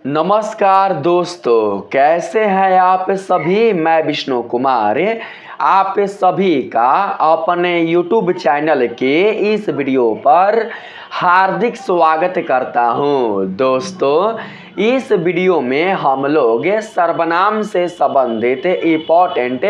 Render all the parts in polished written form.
नमस्कार दोस्तों, कैसे हैं आप सभी। मैं विष्णु कुमार आप सभी का अपने YouTube चैनल के इस वीडियो पर हार्दिक स्वागत करता हूं। दोस्तों, इस वीडियो में हम लोग सर्वनाम से संबंधित इम्पोर्टेंट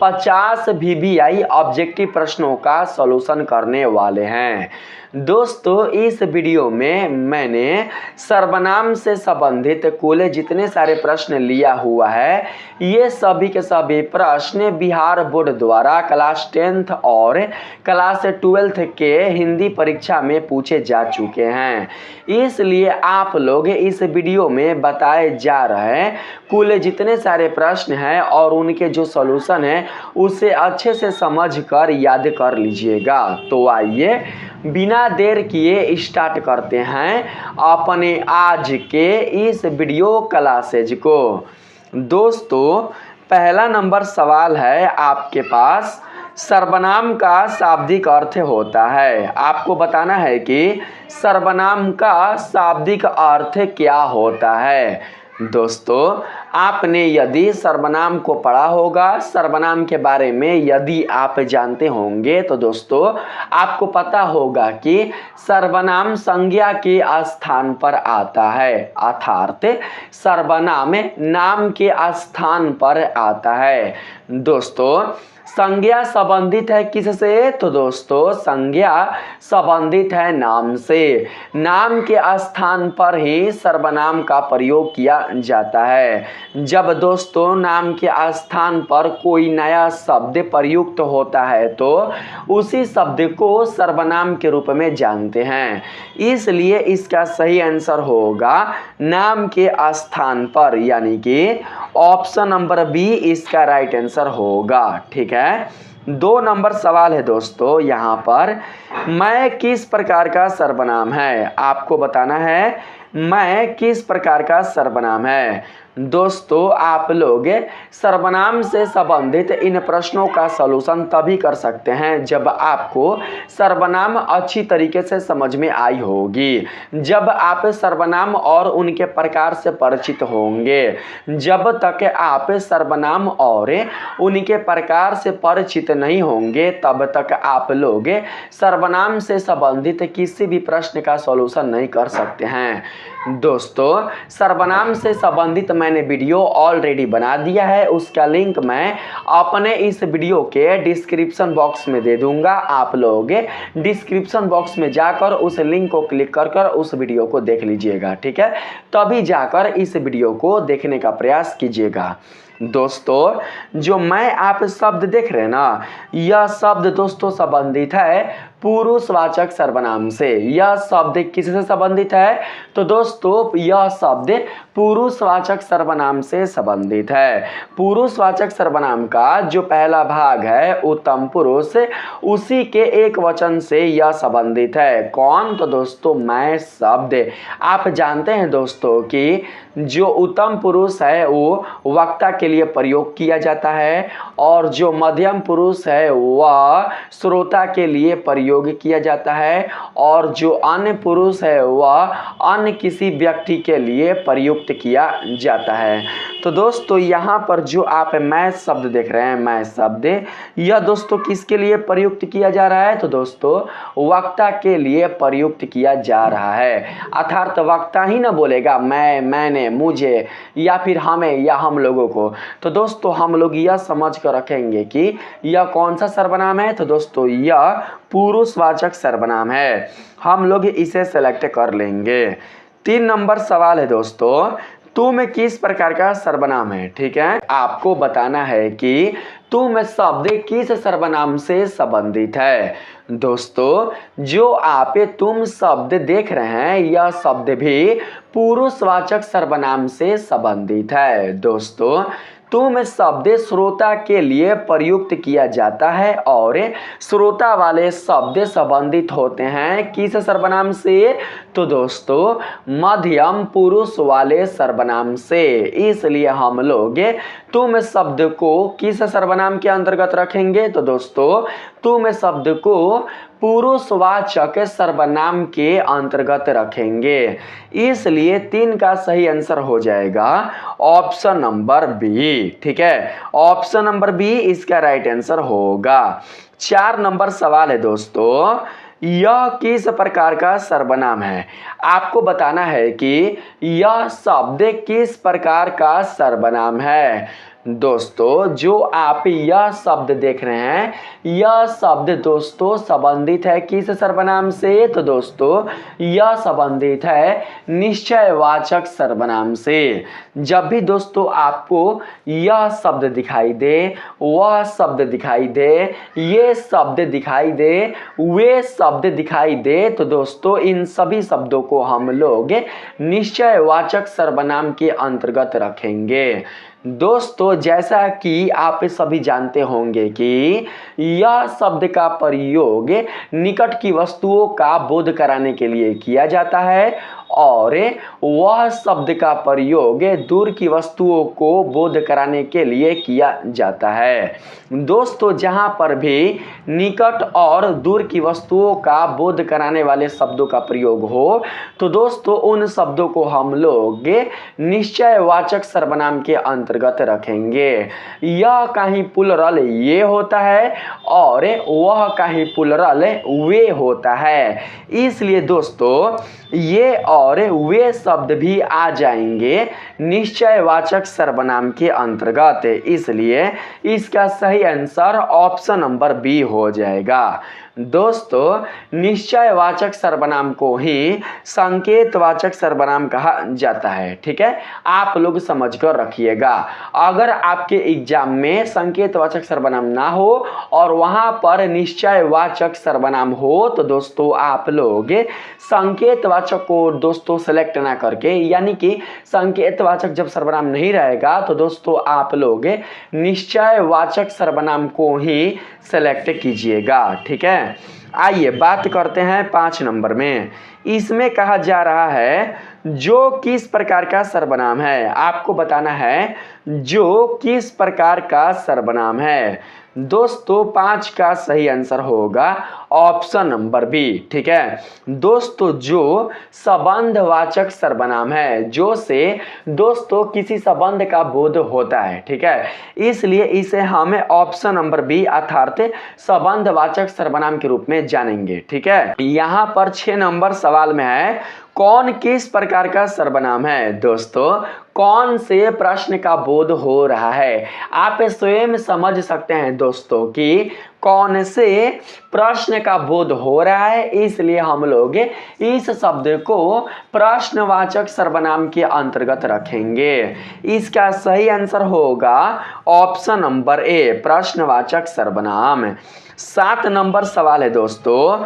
50 VBI ऑब्जेक्टिव प्रश्नों का सॉल्यूशन करने वाले हैं। दोस्तों, इस वीडियो में मैंने सर्वनाम से संबंधित कुल जितने सारे प्रश्न लिया हुआ है, ये सभी के सभी प्रश्न बिहार बोर्ड द्वारा क्लास 10th और क्लास 12th के हिंदी परीक्षा में पूछे जा चुके हैं। इसलिए आप लोग इस वीडियो में बताए जा रहे कुल जितने सारे प्रश्न हैं और उनके जो सॉल्यूशन है उसे अच्छे से समझ कर याद कर लीजिएगा। तो आइए बिना देर किए स्टार्ट करते हैं अपने आज के इस वीडियो क्लासेज को। दोस्तों, पहला नंबर सवाल है आपके पास, सर्वनाम का शाब्दिक अर्थ होता है। आपको बताना है कि सर्वनाम का शाब्दिक अर्थ क्या होता है। दोस्तों, आपने यदि सर्वनाम को पढ़ा होगा, सर्वनाम के बारे में यदि आप जानते होंगे तो दोस्तों आपको पता होगा कि सर्वनाम संज्ञा के स्थान पर आता है, अर्थात सर्वनाम नाम के स्थान पर आता है। दोस्तों, संज्ञा संबंधित है किससे? तो दोस्तों संज्ञा संबंधित है नाम से। नाम के स्थान पर ही सर्वनाम का प्रयोग किया जाता है। जब दोस्तों नाम के स्थान पर कोई नया शब्द प्रयुक्त होता है तो उसी शब्द को सर्वनाम के रूप में जानते हैं। इसलिए इसका सही आंसर होगा नाम के स्थान पर, यानी कि ऑप्शन नंबर बी इसका राइट आंसर होगा। ठीक है। 2 नंबर सवाल है दोस्तों, यहाँ पर मैं किस प्रकार का सर्वनाम है। आपको बताना है मैं किस प्रकार का सर्वनाम है। दोस्तों, आप लोग सर्वनाम से संबंधित इन प्रश्नों का सॉल्यूशन तभी कर सकते हैं जब आपको सर्वनाम अच्छी तरीके से समझ में आई होगी, जब आप सर्वनाम और उनके प्रकार से परिचित होंगे। जब तक आप सर्वनाम और उनके प्रकार से परिचित नहीं होंगे तब तक आप लोग सर्वनाम से संबंधित किसी भी प्रश्न का सॉल्यूशन नहीं कर सकते हैं। दोस्तों, सर्वनाम से संबंधित मैंने वीडियो ऑलरेडी बना दिया है, उसका लिंक मैं अपने इस वीडियो के डिस्क्रिप्शन बॉक्स में दे दूंगा। आप लोग डिस्क्रिप्शन बॉक्स में जाकर उस लिंक को क्लिक कर उस वीडियो को देख लीजिएगा। ठीक है, तभी जाकर इस वीडियो को देखने का प्रयास कीजिएगा। दोस्तों, जो मैं आप शब्द देख रहे हैं ना, यह शब्द दोस्तों संबंधित है पुरुषवाचक सर्वनाम से। यह शब्द किससे संबंधित है? तो दोस्तों यह शब्द पुरुषवाचक सर्वनाम से संबंधित है। पुरुषवाचक सर्वनाम का जो पहला भाग है उत्तम पुरुष, उसी के एक वचन से यह संबंधित है। कौन? तो दोस्तों मैं शब्द। आप जानते हैं दोस्तों कि जो उत्तम पुरुष है वो वक्ता के लिए प्रयोग किया जाता है और जो मध्यम पुरुष है वह श्रोता के लिए प्रयोग किया जाता है और जो अन्य पुरुष है वह अन्य किसी व्यक्ति के लिए प्रयुक्त किया जाता है। तो दोस्तों यहाँ पर जो आप मैं शब्द देख रहे हैं, मैं शब्द, यह दोस्तों किसके लिए प्रयुक्त किया जा रहा है? तो दोस्तों वक्ता के लिए प्रयुक्त किया जा रहा है। अर्थात वक्ता ही ना बोलेगा मैं, मैंने, मुझे या फिर हमें या हम लोगों को। तो दोस्तों हम लोग यह समझ कर रखेंगे कि यह कौन सा सर्वनाम है। तो दोस्तों यह पुरुषवाचक सर्वनाम है, हम लोग इसे सेलेक्ट कर लेंगे। 3 नंबर सवाल है दोस्तों, तुम किस प्रकार का सर्वनाम है। ठीक है, आपको बताना है कि तुम शब्द किस सर्वनाम से संबंधित है। दोस्तों जो आप तुम शब्द देख रहे हैं यह शब्द भी पुरुषवाचक सर्वनाम से संबंधित है। दोस्तों तुम शब्द श्रोता के लिए प्रयुक्त किया जाता है और श्रोता वाले शब्द संबंधित होते हैं किस सर्वनाम से? तो दोस्तों मध्यम पुरुष वाले सर्वनाम से, इसलिए हम लोग तुम शब्द को किस सर्वनाम के अंतर्गत रखेंगे? तो दोस्तों तुम शब्द को पुरुषवाचक सर्वनाम के अंतर्गत रखेंगे, इसलिए 3 का सही आंसर हो जाएगा ऑप्शन नंबर बी। ठीक है, ऑप्शन नंबर बी इसका राइट आंसर होगा। 4 नंबर सवाल है दोस्तों, यह किस प्रकार का सर्वनाम है? आपको बताना है कि यह शब्द किस प्रकार का सर्वनाम है। दोस्तों जो आप यह शब्द देख रहे हैं, यह शब्द दोस्तों संबंधित है किस सर्वनाम से? तो दोस्तों यह संबंधित है निश्चयवाचक सर्वनाम से। जब भी दोस्तों आपको यह शब्द दिखाई दे, वह शब्द दिखाई दे, ये शब्द दिखाई दे, वे शब्द दिखाई दे, तो दोस्तों इन सभी शब्दों को हम लोग निश्चयवाचक सर्वनाम के अंतर्गत रखेंगे। दोस्तों जैसा कि आप सभी जानते होंगे कि यह शब्द का प्रयोग निकट की वस्तुओं का बोध कराने के लिए किया जाता है और वह शब्द का प्रयोग दूर की वस्तुओं को बोध कराने के लिए किया जाता है। दोस्तों जहां पर भी निकट और दूर की वस्तुओं का बोध कराने वाले शब्दों का प्रयोग हो, तो दोस्तों उन शब्दों को हम लोग निश्चयवाचक सर्वनाम के अंतर्गत रखेंगे। यह कहीं प्लुरल ये होता है और वह कहीं प्लुरल वे होता है, इसलिए दोस्तों ये और वे शब्द भी आ जाएंगे निश्चयवाचक सर्वनाम के अंतर्गत, इसलिए इसका सही आंसर ऑप्शन नंबर बी हो जाएगा। दोस्तों निश्चयवाचक सर्वनाम को ही संकेतवाचक सर्वनाम कहा जाता है। ठीक है, आप लोग समझ कर रखिएगा। अगर आपके एग्जाम में संकेतवाचक सर्वनाम ना हो और वहां पर निश्चयवाचक सर्वनाम हो, तो दोस्तों आप लोग संकेतवाचक को दोस्तों सेलेक्ट ना करके, यानी कि संकेतवाचक जब सर्वनाम नहीं रहेगा तो दोस्तों आप लोग निश्चयवाचक सर्वनाम को ही सेलेक्ट कीजिएगा। ठीक है, आइए बात करते हैं 5 नंबर में। इसमें कहा जा रहा है जो किस प्रकार का सर्वनाम है। आपको बताना है जो किस प्रकार का सर्वनाम है। दोस्तों 5 का सही आंसर होगा ऑप्शन नंबर बी। ठीक है दोस्तों, जो संबंधवाचक सर्वनाम है, जो से दोस्तों किसी संबंध का बोध होता है। ठीक है, इसलिए इसे हम ऑप्शन नंबर बी अर्थात संबंधवाचक सर्वनाम के रूप में जानेंगे। ठीक है, यहाँ पर 6 नंबर सवाल में है कौन किस प्रकार का सर्वनाम है। दोस्तों कौन से प्रश्न का बोध हो रहा है, आप स्वयं समझ सकते हैं दोस्तों कि कौन से प्रश्न का बोध हो रहा है, इसलिए हम लोग इस शब्द को प्रश्नवाचक सर्वनाम के अंतर्गत रखेंगे। इसका सही आंसर होगा ऑप्शन नंबर ए प्रश्नवाचक सर्वनाम। 7 नंबर सवाल है दोस्तों,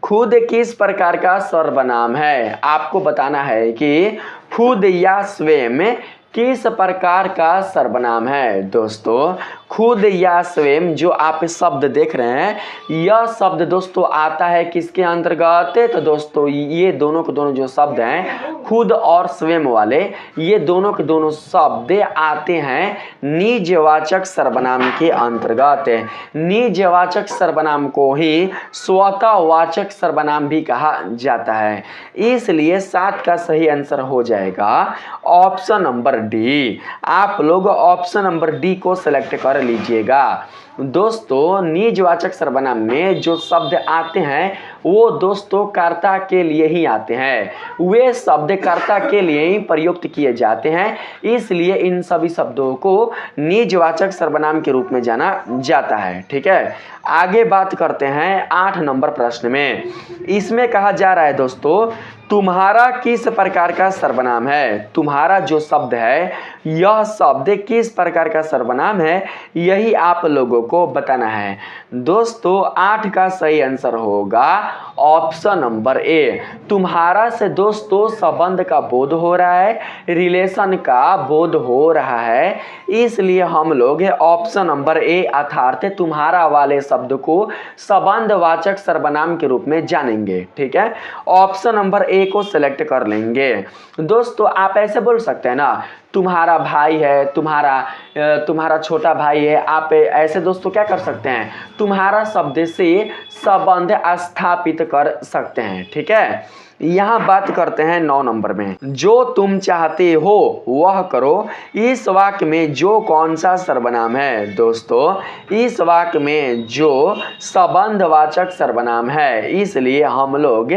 खुद किस प्रकार का सर्वनाम है। आपको बताना है कि खुद या स्वयं किस प्रकार का सर्वनाम है। दोस्तों खुद या स्वयं जो आप शब्द देख रहे हैं, यह शब्द दोस्तों आता है किसके अंतर्गत? तो दोस्तों ये दोनों के दोनों जो शब्द हैं खुद और स्वयं वाले, ये दोनों के दोनों शब्द आते हैं निजवाचक सर्वनाम के अंतर्गत। निजवाचक सर्वनाम को ही स्वतःवाचक सर्वनाम भी कहा जाता है, इसलिए 7 का सही आंसर हो जाएगा ऑप्शन नंबर डी। आप लोग ऑप्शन नंबर डी को सिलेक्ट कर लीजिएगा। दोस्तों निजवाचक सर्वनाम में जो शब्द आते हैं वो दोस्तों कर्ता के लिए ही आते हैं, वे शब्द कर्ता के लिए ही प्रयुक्त किए जाते हैं, इसलिए इन सभी शब्दों को निजवाचक सर्वनाम के रूप में जाना जाता है। ठीक है, आगे बात करते हैं 8 नंबर प्रश्न में। इसमें कहा जा रहा है दोस्तों तुम्हारा किस प्रकार का सर्वनाम है। तुम्हारा जो शब्द है, यह शब्द किस प्रकार का सर्वनाम है, यही आप लोगों को बताना है। दोस्तों 8 का सही आंसर होगा ऑप्शन नंबर ए। तुम्हारा से दोस्तों संबंध का बोध हो रहा है, रिलेशन का बोध हो रहा है, इसलिए हम लोग ऑप्शन नंबर ए अर्थात तुम्हारा वाले शब्द को संबंधवाचक सर्वनाम के रूप में जानेंगे। ठीक है, ऑप्शन नंबर ए को सिलेक्ट कर लेंगे। दोस्तों आप ऐसे बोल सकते हैं ना, तुम्हारा भाई है, तुम्हारा छोटा भाई है, आप ऐसे दोस्तों क्या कर सकते हैं, तुम्हारा शब्द से संबंध स्थापित कर सकते हैं। ठीक है, यहाँ बात करते हैं 9 नंबर में, जो तुम चाहते हो वह करो। इस वाक्य में जो कौन सा सर्वनाम है दोस्तों, इस वाक्य में जो संबंधवाचक सर्वनाम है, इसलिए हम लोग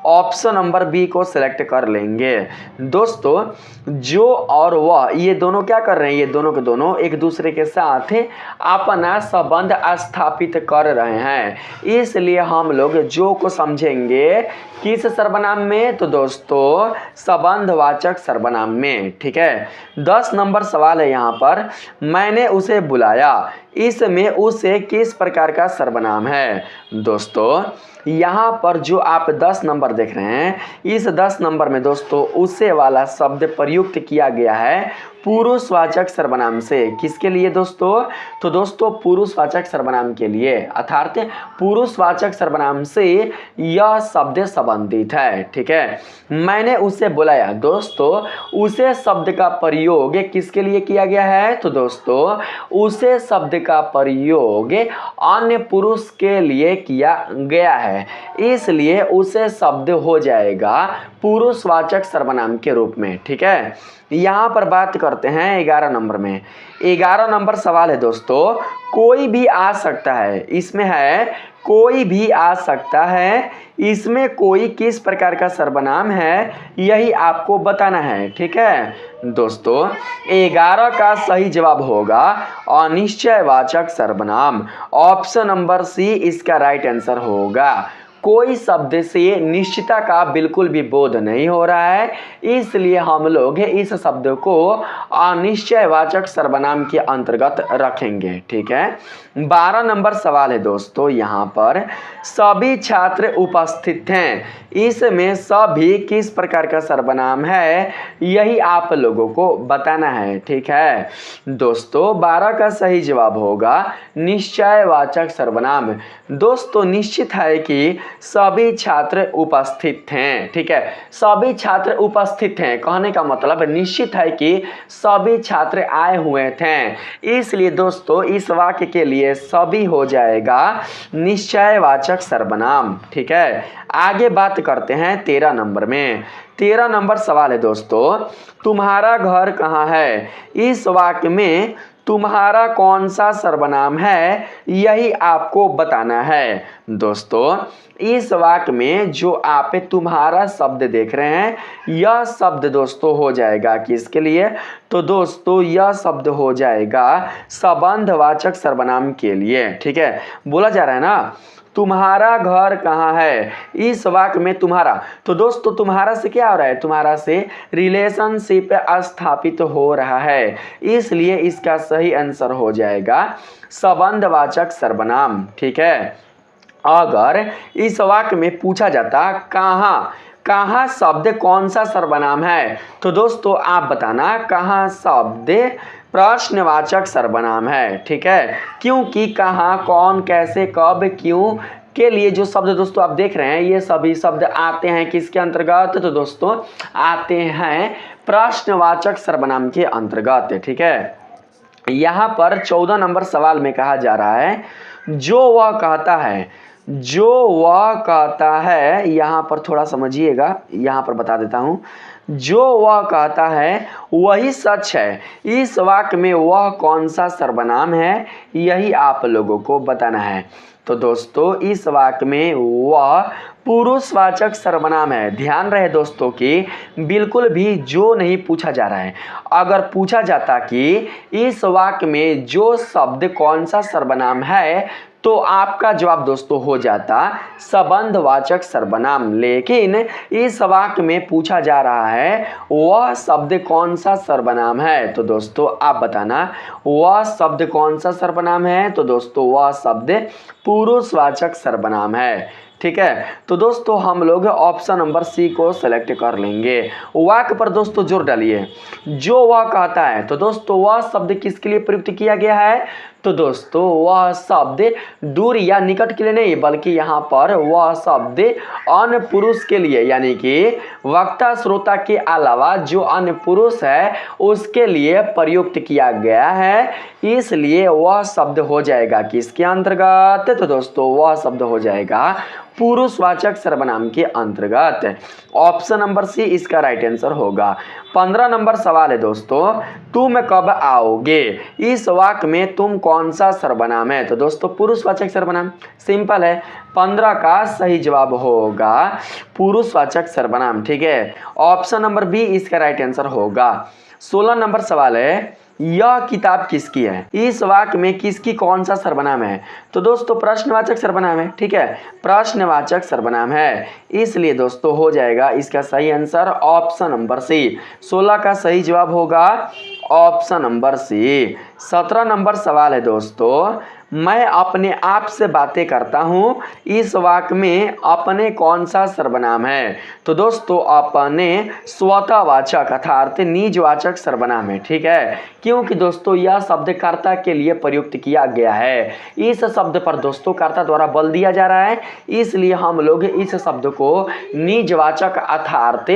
ऑप्शन नंबर बी को सिलेक्ट कर लेंगे। दोस्तों जो और वह ये दोनों क्या कर रहे हैं, ये दोनों के दोनों एक दूसरे के साथ अपना संबंध स्थापित कर रहे हैं, इसलिए हम लोग जो को समझेंगे किस सर्वनाम में, तो दोस्तों संबंधवाचक सर्वनाम में। ठीक है, 10 नंबर सवाल है यहाँ पर, मैंने उसे बुलाया, इसमें उसे किस प्रकार का सर्वनाम है। दोस्तों यहाँ पर जो आप 10 नंबर देख रहे हैं, इस 10 नंबर में दोस्तों उसे वाला शब्द प्रयुक्त किया गया है पुरुषवाचक सर्वनाम से। किसके लिए दोस्तों, तो दोस्तों पुरुषवाचक सर्वनाम के लिए, अर्थात पुरुषवाचक सर्वनाम से यह शब्द संबंधित है। ठीक है, मैंने उसे बुलाया, दोस्तों उसे शब्द का प्रयोग किसके लिए किया गया है, तो दोस्तों उसे शब्द का प्रयोग अन्य पुरुष के लिए किया गया है, इसलिए उसे शब्द हो जाएगा पुरुषवाचक सर्वनाम के रूप में। ठीक है, यहाँ पर बात करते हैं 11 नंबर में। 11 नंबर सवाल है दोस्तों, कोई भी आ सकता है, इसमें है कोई भी आ सकता है, इसमें कोई किस प्रकार का सर्वनाम है यही आपको बताना है। ठीक है दोस्तों, 11 का सही जवाब होगा अनिश्चयवाचक सर्वनाम, ऑप्शन नंबर सी इसका राइट आंसर होगा। कोई शब्द से निश्चितता का बिल्कुल भी बोध नहीं हो रहा है, इसलिए हम लोग इस शब्द को अनिश्चयवाचक सर्वनाम के अंतर्गत रखेंगे। ठीक है, 12 नंबर सवाल है दोस्तों, यहाँ पर सभी छात्र उपस्थित हैं, इसमें सभी किस प्रकार का सर्वनाम है यही आप लोगों को बताना है। ठीक है दोस्तों, 12 का सही जवाब होगा निश्चयवाचक सर्वनाम। दोस्तों निश्चित है कि सभी छात्र उपस्थित हैं। ठीक है, सभी छात्र उपस्थित हैं कहने का मतलब निश्चित है कि सभी छात्र आए हुए थे, इसलिए दोस्तों इस वाक्य के लिए सभी हो जाएगा निश्चयवाचक सर्वनाम। ठीक है, आगे बात करते हैं 13 नंबर में। 13 नंबर सवाल है दोस्तों, तुम्हारा घर कहाँ है, इस वाक्य में तुम्हारा कौन सा सर्वनाम है यही आपको बताना है। दोस्तों इस वाक्य में जो आप तुम्हारा शब्द देख रहे हैं, यह शब्द दोस्तों हो जाएगा किसके लिए, तो दोस्तों यह शब्द हो जाएगा संबंधवाचक सर्वनाम के लिए। ठीक है, बोला जा रहा है ना तुम्हारा घर कहाँ है, इस वाक्य में तुम्हारा, तो दोस्तों तुम्हारा से क्या हो रहा है, तुम्हारा से रिलेशनशिप स्थापित हो रहा है, इसलिए इसका सही आंसर हो जाएगा संबंधवाचक सर्वनाम। ठीक है, अगर इस वाक्य में पूछा जाता कहाँ शब्द कौन सा सर्वनाम है, तो दोस्तों आप बताना कहाँ शब्द प्रश्नवाचक सर्वनाम है। ठीक है, क्योंकि कहाँ, कौन, कैसे, कब, क्यों के लिए जो शब्द दोस्तों आप देख रहे हैं, ये सभी शब्द आते हैं किसके अंतर्गत, तो दोस्तों आते हैं प्रश्नवाचक सर्वनाम के अंतर्गत। ठीक है, यहाँ पर 14 नंबर सवाल में कहा जा रहा है जो वह कहता है, जो वह कहता है, यहाँ पर थोड़ा समझिएगा, यहाँ पर बता देता हूँ, जो वह कहता है वही सच है, इस वाक्य में वह कौन सा सर्वनाम है यही आप लोगों को बताना है। तो दोस्तों इस वाक्य में वह पुरुषवाचक सर्वनाम है। ध्यान रहे दोस्तों कि बिल्कुल भी जो नहीं पूछा जा रहा है, अगर पूछा जाता कि इस वाक्य में जो शब्द कौन सा सर्वनाम है, तो आपका जवाब दोस्तों हो जाता संबंधवाचक सर्वनाम, लेकिन इस वाक्य में पूछा जा रहा है वह शब्द कौन सा सर्वनाम है, तो दोस्तों आप बताना वह शब्द कौन सा सर्वनाम है, तो दोस्तों वह शब्द पुरुषवाचक सर्वनाम है। ठीक है। तो दोस्तों हम लोग ऑप्शन नंबर सी को सेलेक्ट कर लेंगे। वाक्य पर दोस्तों जोर डालिए। जो वह कहता है, तो दोस्तों वह शब्द किसके लिए प्रयुक्त किया गया है? तो दोस्तों वह शब्द दूर या निकट के लिए नहीं, बल्कि यहाँ पर वह शब्द अन्य पुरुष के लिए, यानी कि वक्ता श्रोता के अलावा जो अन्य पुरुष है उसके लिए प्रयुक्त किया गया है, इसलिए वह शब्द हो जाएगा किसके अंतर्गत? तो दोस्तों वह शब्द हो जाएगा पुरुषवाचक सर्वनाम के अंतर्गत। ऑप्शन नंबर सी इसका राइट आंसर होगा। 15 नंबर सवाल है दोस्तों, तुम कब आओगे? इस वाक्य में तुम कौन सा सर्वनाम है? तो दोस्तों पुरुषवाचक सर्वनाम, सिंपल है। 15 का सही जवाब होगा पुरुषवाचक सर्वनाम, ठीक है। ऑप्शन नंबर बी इसका राइट आंसर होगा। 16 नंबर सवाल है, यह किताब किसकी है? इस वाक्य में किसकी कौन सा सर्वनाम है? तो दोस्तों प्रश्नवाचक सर्वनाम है, ठीक है, प्रश्नवाचक सर्वनाम है, इसलिए दोस्तों हो जाएगा इसका सही आंसर ऑप्शन नंबर सी। 16 का सही जवाब होगा ऑप्शन नंबर सी। 17 नंबर सवाल है दोस्तों, मैं अपने आप से बातें करता हूँ, इस वाक्य में अपने कौन सा सर्वनाम है? तो दोस्तों अपने स्वतःवाचक अर्थात निजवाचक सर्वनाम है, ठीक है, क्योंकि दोस्तों यह शब्द कर्ता के लिए प्रयुक्त किया गया है। इस शब्द पर दोस्तों कर्ता द्वारा बल दिया जा रहा है, इसलिए हम लोग इस शब्द को निजवाचक अर्थात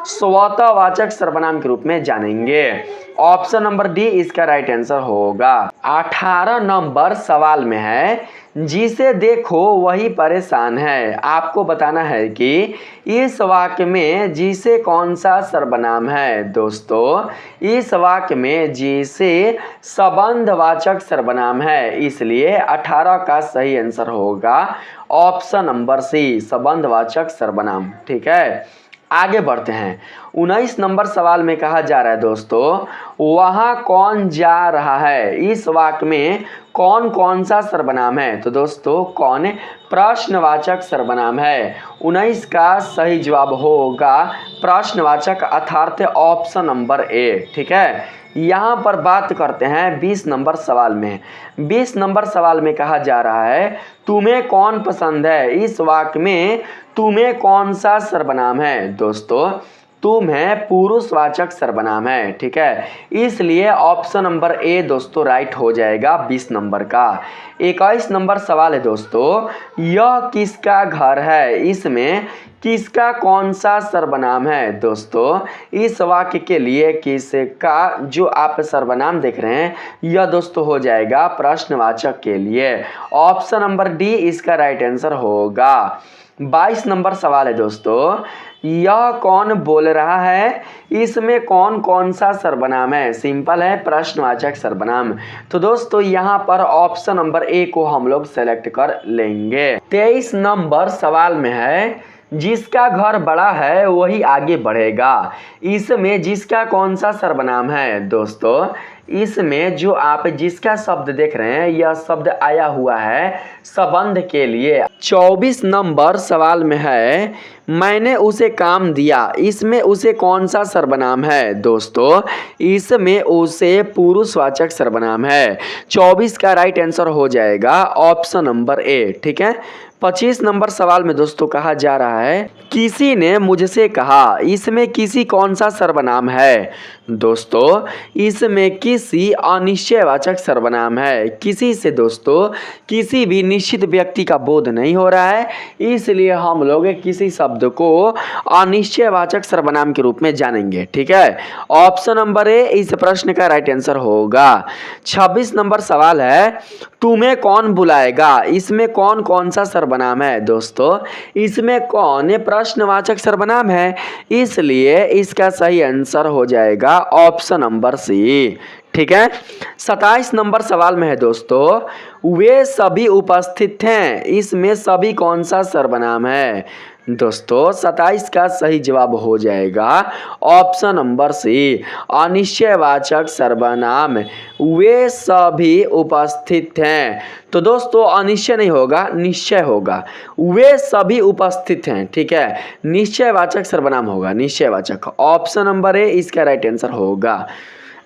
स्वतःवाचक सर्वनाम के रूप में जानेंगे। ऑप्शन नंबर डी इसका राइट आंसर होगा। 18 नंबर सवाल में है, जिसे देखो वही परेशान है। आपको बताना है कि इस वाक्य में जिसे कौन सा सर्वनाम है? दोस्तों इस वाक्य में जिसे संबंधवाचक सर्वनाम है, इसलिए 18 का सही आंसर होगा ऑप्शन नंबर सी, संबंधवाचक सर्वनाम, ठीक है। आगे बढ़ते हैं। 19 नंबर सवाल में कहा जा रहा है दोस्तों, वहाँ कौन जा रहा है? इस वाक्य में कौन कौन सा सर्वनाम है? तो दोस्तों कौन प्रश्नवाचक सर्वनाम है। 19 का सही जवाब होगा प्रश्नवाचक अर्थात ऑप्शन नंबर ए, ठीक है। यहाँ पर बात करते हैं 20 नंबर सवाल में। 20 नंबर सवाल में कहा जा रहा है, तुम्हें कौन पसंद है? इस वाक्य में तुम्हें कौन सा सर्वनाम है? दोस्तों तुम है पुरुषवाचक सर्वनाम है, ठीक है, इसलिए ऑप्शन नंबर ए दोस्तों राइट हो जाएगा 20 नंबर का। 21 नंबर सवाल है दोस्तों, यह किसका घर है? इसमें किसका कौन सा सर्वनाम है? दोस्तों इस वाक्य के लिए किसका जो आप सर्वनाम देख रहे हैं यह दोस्तों हो जाएगा प्रश्नवाचक के लिए। ऑप्शन नंबर डी इसका राइट आंसर होगा। 22 नंबर सवाल है दोस्तों, यह कौन बोल रहा है? इसमें कौन कौन सा सर्वनाम है? सिंपल है, प्रश्नवाचक सर्वनाम। तो दोस्तों यहाँ पर ऑप्शन नंबर ए को हम लोग सेलेक्ट कर लेंगे। 23 नंबर सवाल में है, जिसका घर बड़ा है वही आगे बढ़ेगा। इसमें जिसका कौन सा सर्वनाम है? दोस्तों इसमें जो आप जिसका शब्द देख रहे हैं यह शब्द आया हुआ है संबंध के लिए। 24 नंबर सवाल में है, मैंने उसे काम दिया। इसमें उसे कौन सा सर्वनाम है? दोस्तों इसमें उसे पुरुषवाचक सर्वनाम है। 24 का राइट आंसर हो जाएगा ऑप्शन नंबर ए, ठीक है। 25 नंबर सवाल में दोस्तों कहा जा रहा है, किसी ने मुझसे कहा। इसमें किसी कौन सा सर्वनाम है? दोस्तों इसमें किसी अनिश्चयवाचक सर्वनाम है। किसी से दोस्तों किसी भी निश्चित व्यक्ति का बोध नहीं हो रहा है, इसलिए हम लोग किसी शब्द को अनिश्चयवाचक सर्वनाम के रूप में जानेंगे, ठीक है। ऑप्शन नंबर ए इस प्रश्न का राइट आंसर होगा। 26 नंबर सवाल है, तुम्हें कौन बुलाएगा? इसमें कौन कौन सा सर्वनाम है? दोस्तों इसमें कौन प्रश्नवाचक सर्वनाम है, इसलिए इसका सही आंसर हो जाएगा ऑप्शन नंबर सी, ठीक है। 27 नंबर सवाल में है दोस्तों, वे सभी उपस्थित हैं। इसमें सभी कौन सा सर्वनाम है? दोस्तों 27 का सही जवाब हो जाएगा ऑप्शन नंबर सी, अनिश्चयवाचक सर्वनाम। वे सभी उपस्थित हैं। तो दोस्तों अनिश्चय नहीं होगा, निश्चय होगा। वे सभी उपस्थित हैं, ठीक है, निश्चयवाचक सर्वनाम होगा, निश्चयवाचक। ऑप्शन नंबर ए इसका राइट आंसर होगा।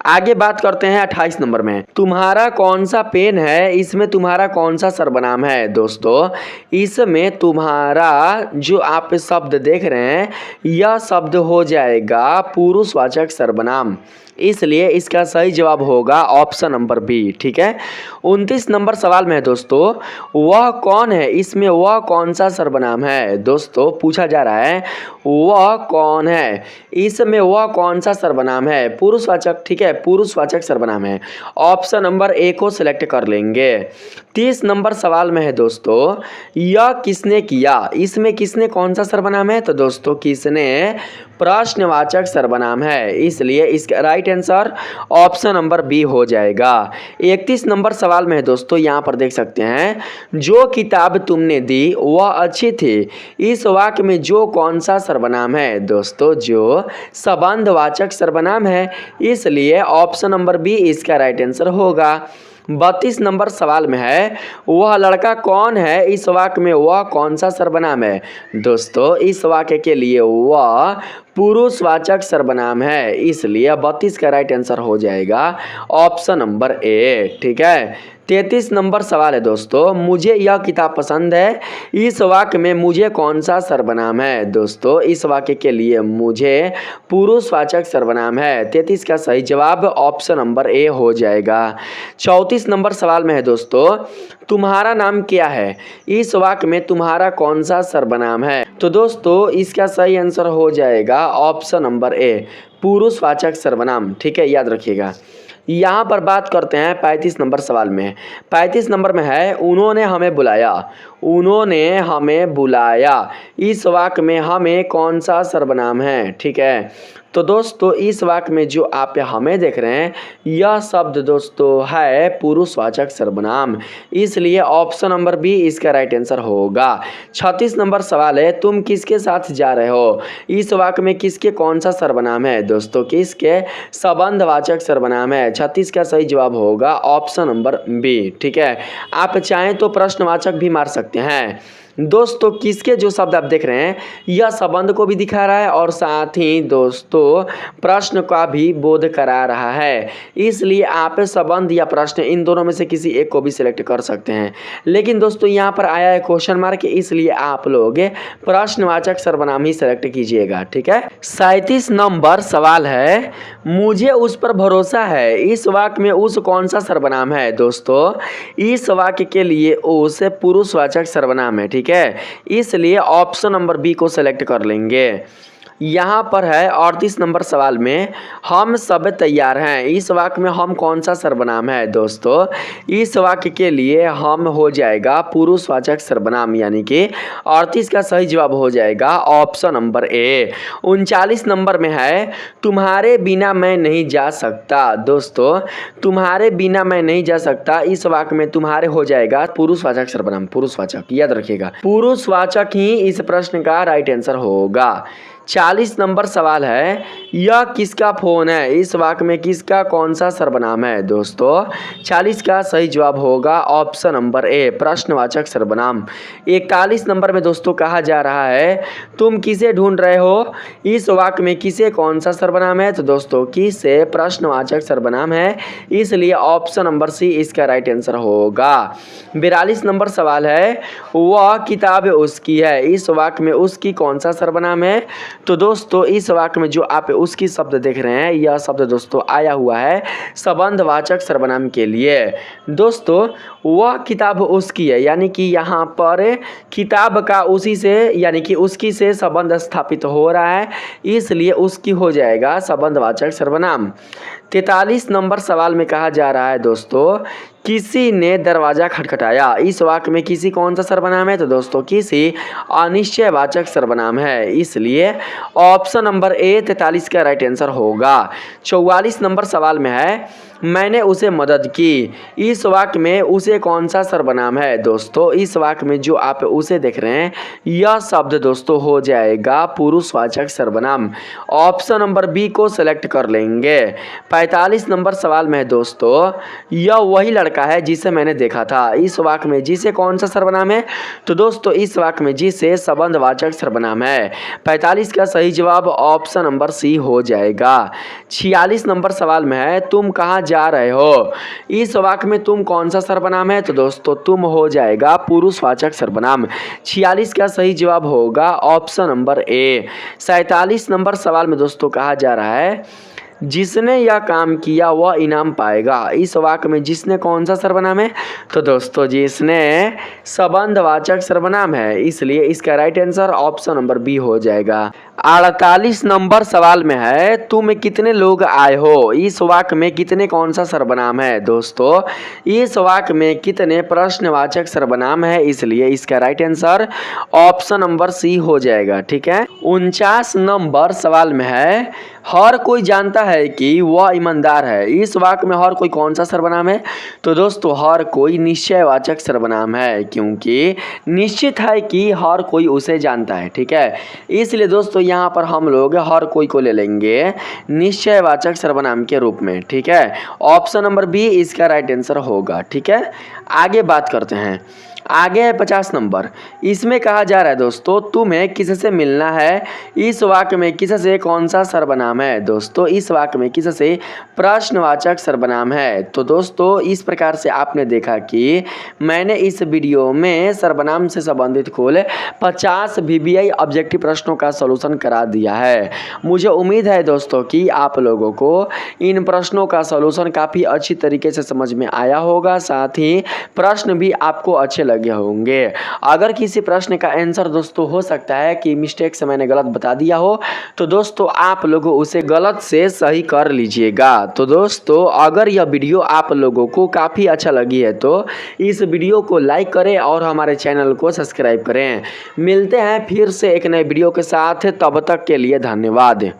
आगे बात करते हैं 28 नंबर में, तुम्हारा कौन सा पेन है, इसमें तुम्हारा कौन सा सर्वनाम है। दोस्तों इसमें तुम्हारा जो आप शब्द देख रहे हैं यह शब्द हो जाएगा पुरुषवाचक सर्वनाम, इसलिए इसका सही जवाब होगा ऑप्शन नंबर बी। ठीक है। 29 नंबर सवाल में है दोस्तों, वह कौन है, इसमें वह कौन सा सर्वनाम है। दोस्तों पूछा जा रहा है वह कौन है, इसमें वह कौन सा सर्वनाम है, पुरुषवाचक। ठीक है, पुरुषवाचक सर्वनाम है। ऑप्शन नंबर ए को सिलेक्ट कर लेंगे। 30 नंबर सवाल में है दोस्तों, यह किसने किया, इसमें किसने कौन सा सर्वनाम है। तो दोस्तों किसने प्रश्नवाचक सर्वनाम है, इसलिए इसका right answer option number B हो जाएगा। 31 नंबर सवाल में है दोस्तों, यहाँ पर देख सकते हैं, जो किताब तुमने दी वह अच्छी थी, इस वाक्य में जो कौन सा सर्वनाम है। दोस्तों जो संबंधवाचक सर्वनाम है, इसलिए ऑप्शन नंबर बी इसका राइट आंसर होगा। 32 नंबर सवाल में है, वह लड़का कौन है, इस वाक्य में वह कौन सा सर्वनाम है। दोस्तों इस वाक्य के लिए वह पुरुषवाचक सर्वनाम है, इसलिए 32 का राइट आंसर हो जाएगा ऑप्शन नंबर ए। ठीक है। 33 नंबर सवाल है दोस्तों, मुझे यह किताब पसंद है, इस वाक्य में मुझे कौन सा सर्वनाम है। दोस्तों इस वाक्य के लिए मुझे पुरुषवाचक सर्वनाम है, 33 का सही जवाब ऑप्शन नंबर ए हो जाएगा। 34 नंबर सवाल में है दोस्तों, तुम्हारा नाम क्या है, इस वाक्य में तुम्हारा कौन सा सर्वनाम है। तो दोस्तों इसका सही आंसर हो जाएगा ऑप्शन नंबर ए, पुरुषवाचक सर्वनाम। ठीक है, याद रखिएगा। यहाँ पर बात करते हैं 35 नंबर सवाल में। 35 नंबर में है, उन्होंने हमें बुलाया, उन्होंने हमें बुलाया, इस वाक्य में हमें कौन सा सर्वनाम है। ठीक है। तो दोस्तों इस वाक्य में जो आप हमें देख रहे हैं यह शब्द दोस्तों है पुरुषवाचक सर्वनाम, इसलिए ऑप्शन नंबर बी इसका राइट आंसर होगा। 36 नंबर सवाल है, तुम किसके साथ जा रहे हो, इस वाक्य में किसके कौन सा सर्वनाम है। दोस्तों किसके संबंधवाचक सर्वनाम है, 36 का सही जवाब होगा ऑप्शन नंबर बी। ठीक है। आप चाहें तो प्रश्नवाचक भी मार सकते हैं। दोस्तों किसके जो शब्द आप देख रहे हैं यह संबंध को भी दिखा रहा है और साथ ही दोस्तों प्रश्न का भी बोध करा रहा है, इसलिए आप संबंध या प्रश्न इन दोनों में से किसी एक को भी सिलेक्ट कर सकते हैं। लेकिन दोस्तों यहाँ पर आया है क्वेश्चन मार्क, इसलिए आप लोग प्रश्नवाचक सर्वनाम ही सिलेक्ट कीजिएगा। ठीक है। 37 नंबर सवाल है, मुझे उस पर भरोसा है, इस वाक्य में उस कौन सा सर्वनाम है। दोस्तों इस वाक्य के लिए उस पुरुषवाचक सर्वनाम है। ठीक है, इसलिए ऑप्शन नंबर बी को सेलेक्ट कर लेंगे। यहाँ पर है 38 नंबर सवाल में, हम सब तैयार हैं, इस वाक्य में हम कौन सा सर्वनाम है। दोस्तों इस वाक्य के लिए हम हो जाएगा पुरुषवाचक सर्वनाम, यानी कि 38 का सही जवाब हो जाएगा ऑप्शन नंबर ए। 39 नंबर में है, तुम्हारे बिना मैं नहीं जा सकता। दोस्तों तुम्हारे बिना मैं नहीं जा सकता, इस वाक्य में तुम्हारे हो जाएगा पुरुषवाचक सर्वनाम, पुरुषवाचक, याद रखिएगा, पुरुषवाचक ही इस प्रश्न का राइट आंसर होगा। 40 नंबर सवाल है, यह किसका फ़ोन है, इस वाक्य में किसका कौन सा सर्वनाम है। दोस्तों 40 का सही जवाब होगा ऑप्शन नंबर ए, प्रश्नवाचक सर्वनाम। 41 नंबर में दोस्तों कहा जा रहा है, तुम किसे ढूंढ रहे हो, इस वाक्य में किसे कौन सा सर्वनाम है। तो दोस्तों किसे प्रश्नवाचक सर्वनाम है, इसलिए ऑप्शन नंबर सी इसका राइट आंसर होगा। 42 नंबर सवाल है, वह किताब उसकी है, इस वाक्य में उसकी कौन सा सर्वनाम है। तो दोस्तों इस वाक्य में जो आप उसकी शब्द देख रहे हैं यह शब्द दोस्तों आया हुआ है संबंधवाचक सर्वनाम के लिए। दोस्तों वह किताब उसकी है, यानी कि यहाँ पर किताब का उसी से यानी कि उसकी से संबंध स्थापित हो रहा है, इसलिए उसकी हो जाएगा संबंधवाचक सर्वनाम। 43 नंबर सवाल में कहा जा रहा है दोस्तों, किसी ने दरवाज़ा खटखटाया, इस वाक्य में किसी कौन सा सर्वनाम है। तो दोस्तों किसी अनिश्चयवाचक सर्वनाम है, इसलिए ऑप्शन नंबर ए 43 का राइट आंसर होगा। 44 नंबर सवाल में है, मैंने उसे मदद की, इस वाक्य में उसे कौन सा सर्वनाम है। दोस्तों इस वाक्य में जो आप उसे देख रहे हैं यह शब्द दोस्तों हो जाएगा पुरुषवाचक सर्वनाम, ऑप्शन नंबर बी को सेलेक्ट कर लेंगे। 45 नंबर सवाल में है दोस्तों, यह वही लड़का का है जिसे मैंने देखा था। इस वाक्य में जिसे कौन सा सर्वनाम है? तो दोस्तों इस वाक्य में जिसे संबंधवाचक सर्वनाम है। 45 का सही जवाब ऑप्शन नंबर सी हो जाएगा। 46 नंबर सवाल में है तुम कहाँ जा रहे हो? इस वाक्य में तुम कौन सा सर्वनाम है? तो दोस्तों तुम हो जाएगा पुरुषवाचक सर्वनाम। 46 का सही जवाब होगा ऑप्शन नंबर ए। 47 नंबर सवाल में दोस्तों कहा जा रहा है जिसने यह काम किया वह इनाम पाएगा। इस वाक्य में जिसने कौन सा सर्वनाम है? तो दोस्तों जिसने संबंधवाचक सर्वनाम है, इसलिए इसका right answer option number B हो जाएगा। 48 नंबर सवाल में है तुम कितने लोग आए हो? इस वाक्य में कितने कौन सा सर्वनाम है? दोस्तों इस वाक्य में कितने प्रश्नवाचक सर्वनाम है, इसलिए इसका right answer option number C हो जाएगा। ठीक है। 49 नंबर सवाल में है हर कोई जानता है कि वह ईमानदार है। इस वाक्य में हर कोई कौन सा सर्वनाम है? तो दोस्तों हर कोई निश्चयवाचक सर्वनाम है, क्योंकि निश्चित है कि हर कोई उसे जानता है। ठीक है, इसलिए दोस्तों यहाँ पर हम लोग हर कोई को ले लेंगे निश्चयवाचक सर्वनाम के रूप में। ठीक है, ऑप्शन नंबर बी इसका राइट आंसर होगा। ठीक है, आगे बात करते हैं। आगे है 50 नंबर। इसमें कहा जा रहा है दोस्तों तुम्हें किससे मिलना है। इस वाक्य में किससे कौन सा सर्वनाम है? दोस्तों इस वाक्य में किससे प्रश्नवाचक सर्वनाम है। तो दोस्तों इस प्रकार से आपने देखा कि मैंने इस वीडियो में सर्वनाम से संबंधित कुल 50 VBI ऑब्जेक्टिव प्रश्नों का सॉल्यूशन करा दिया है। मुझे उम्मीद है दोस्तों कि आप लोगों को इन प्रश्नों का सॉल्यूशन काफ़ी अच्छी तरीके से समझ में आया होगा, साथ ही प्रश्न भी आपको अच्छे लगे होंगे। अगर किसी प्रश्न का आंसर दोस्तों हो सकता है कि मिस्टेक से मैंने गलत बता दिया हो, तो दोस्तों आप लोगों उसे गलत से सही कर लीजिएगा। तो दोस्तों अगर यह वीडियो आप लोगों को काफ़ी अच्छा लगी है तो इस वीडियो को लाइक करें और हमारे चैनल को सब्सक्राइब करें। मिलते हैं फिर से एक नए वीडियो के साथ, तब तक के लिए धन्यवाद।